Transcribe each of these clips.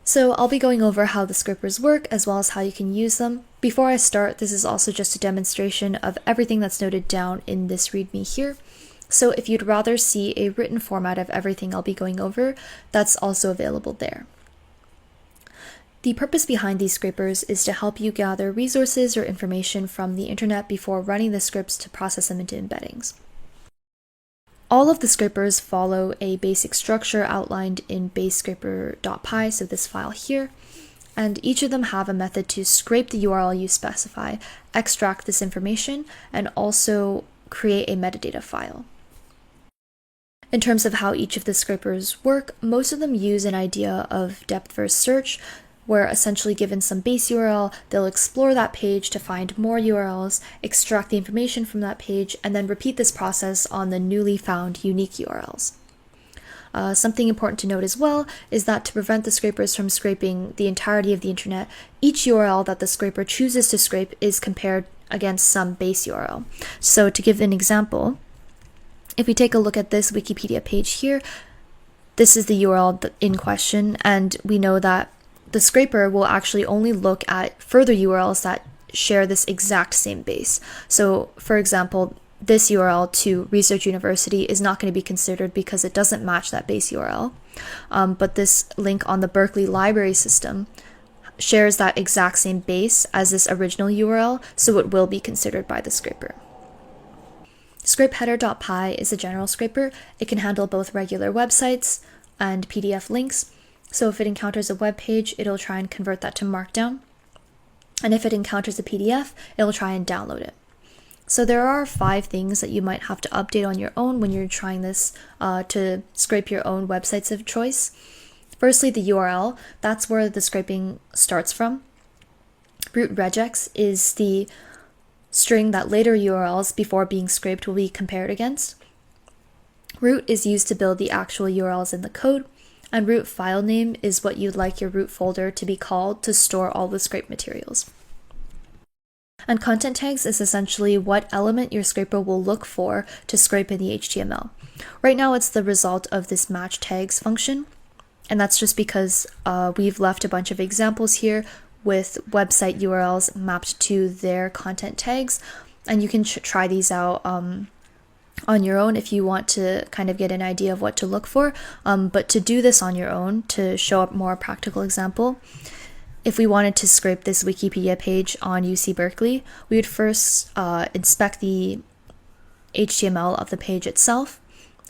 So I'll be going over how the scrapers work as well as how you can use them. Before I start, this is also just a demonstration of everything that's noted down in this README here. So if you'd rather see a written format of everything I'll be going over, that's also available there. The purpose behind these scrapers is to help you gather resources or information from the internet before running the scripts to process them into embeddings. All of the scrapers follow a basic structure outlined in basescraper.py, so this file here, and each of them have a method to scrape the URL you specify, extract this information, and also create a metadata file. In terms of how each of the scrapers work, most of them use an idea of depth-first search, where essentially given some base URL, they'll explore that page to find more URLs, extract the information from that page, and then repeat this process on the newly found unique URLs. Something important to note as well is that to prevent the scrapers from scraping the entirety of the internet, each URL that the scraper chooses to scrape is compared against some base URL. So to give an example, if we take a look at this Wikipedia page here, this is the URL in question, and we know that the scraper will actually only look at further URLs that share this exact same base. So for example, this URL to Research University is not going to be considered because it doesn't match that base URL. But this link on the Berkeley library system shares that exact same base as this original URL, so it will be considered by the scraper. Scrapeheader.py is a general scraper. It can handle both regular websites and PDF links. So if it encounters a web page, it'll try and convert that to Markdown. And if it encounters a PDF, it'll try and download it. So there are 5 things that you might have to update on your own when you're trying this to scrape your own websites of choice. Firstly, the URL. That's where the scraping starts from. Root regex is the string that later URLs before being scraped will be compared against. Root is used to build the actual URLs in the code. And root file name is what you'd like your root folder to be called to store all the scrape materials. And content tags is essentially what element your scraper will look for to scrape in the HTML. Right now it's the result of this match tags function, and that's just because we've left a bunch of examples here with website URLs mapped to their content tags, and you can try these out on your own if you want to kind of get an idea of what to look for. But to do this on your own, to show a more practical example, if we wanted to scrape this Wikipedia page on UC Berkeley, we would first inspect the HTML of the page itself,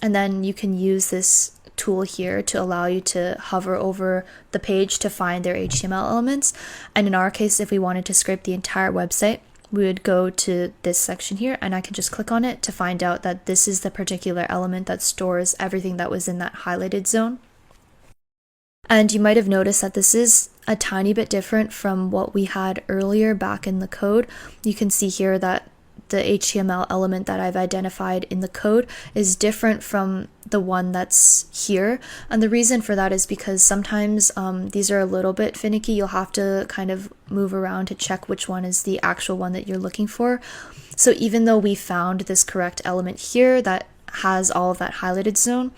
and then you can use this tool here to allow you to hover over the page to find their HTML elements. And in our case, if we wanted to scrape the entire website, we would go to this section here, and I can just click on it to find out that this is the particular element that stores everything that was in that highlighted zone. And you might have noticed that this is a tiny bit different from what we had earlier back in the code. You can see here that the HTML element that I've identified in the code is different from the one that's here. And the reason for that is because sometimes these are a little bit finicky. You'll have to kind of move around to check which one is the actual one that you're looking for. So even though we found this correct element here that has all of that highlighted zone,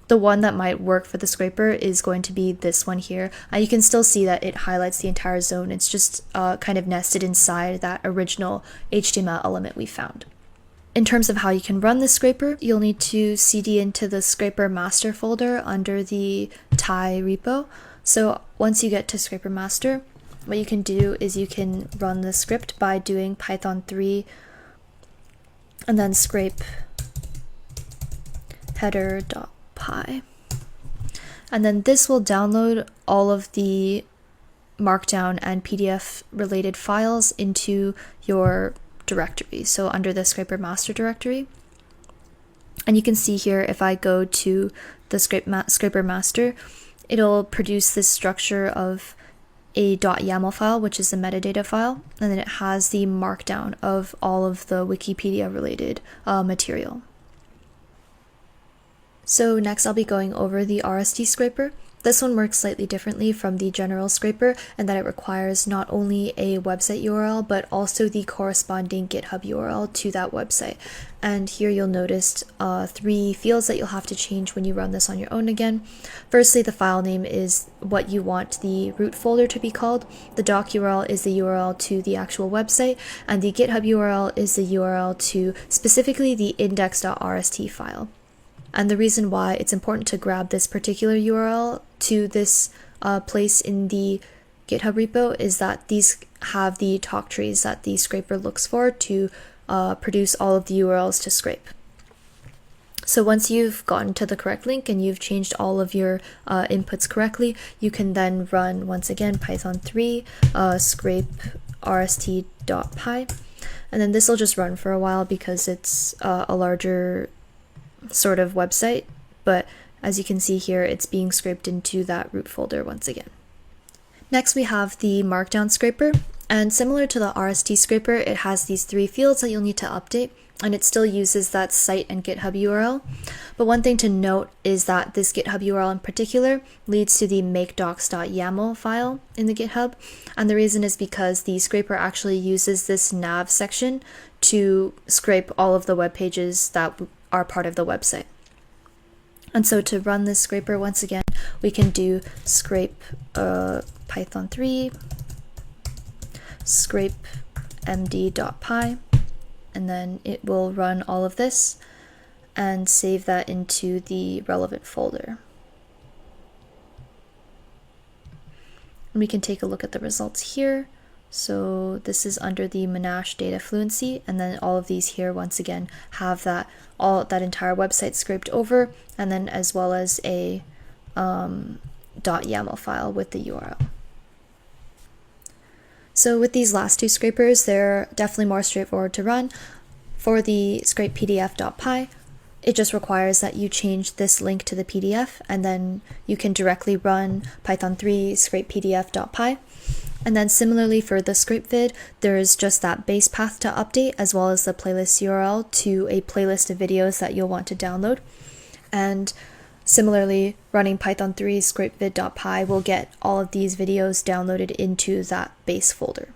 the one that might work for the scraper is going to be this one here. You can still see that it highlights the entire zone. It's just kind of nested inside that original HTML element we found. In terms of how you can run the scraper, you'll need to cd into the scraper master folder under the TAI repo. So once you get to scraper master, what you can do is you can run the script by doing Python 3 and then scrape header.py. And then this will download all of the Markdown and PDF related files into your directory, so under the scraper master directory. And you can see here, if I go to the scraper master, it'll produce this structure of a .yaml file, which is the metadata file, and then it has the markdown of all of the Wikipedia related material. So next I'll be going over the RST scraper. This one works slightly differently from the general scraper in that it requires not only a website URL, but also the corresponding GitHub URL to that website. And here you'll notice 3 fields that you'll have to change when you run this on your own again. Firstly, the file name is what you want the root folder to be called. The doc URL is the URL to the actual website, and the GitHub URL is the URL to specifically the index.rst file. And the reason why it's important to grab this particular URL to this place in the GitHub repo is that these have the talk trees that the scraper looks for to produce all of the URLs to scrape. So once you've gotten to the correct link and you've changed all of your inputs correctly, you can then run, once again, Python 3 scrape rst.py. And then this will just run for a while because it's a larger sort of website, but as you can see here, it's being scraped into that root folder once again. Next, we have the Markdown scraper, and similar to the RST scraper, it has these 3 fields that you'll need to update, and it still uses that site and GitHub URL. But one thing to note is that this GitHub URL in particular leads to the makedocs.yaml file in the GitHub, and the reason is because the scraper actually uses this nav section to scrape all of the web pages that are part of the website. And so to run this scraper, once again, we can do scrape Python 3 scrape md.py, and then it will run all of this and save that into the relevant folder. And we can take a look at the results here. So this is under the Monash data fluency, and then all of these here once again have that entire website scraped over, and then as well as a .yaml file with the URL. So with these last 2 scrapers, they're definitely more straightforward to run. For the scrape pdf.py, it just requires that you change this link to the PDF, and then you can directly run Python 3 scrape pdf.py. And then similarly for the scrape vid, there's just that base path to update, as well as the playlist URL to a playlist of videos that you'll want to download. And similarly, running Python 3 scrapevid.py will get all of these videos downloaded into that base folder.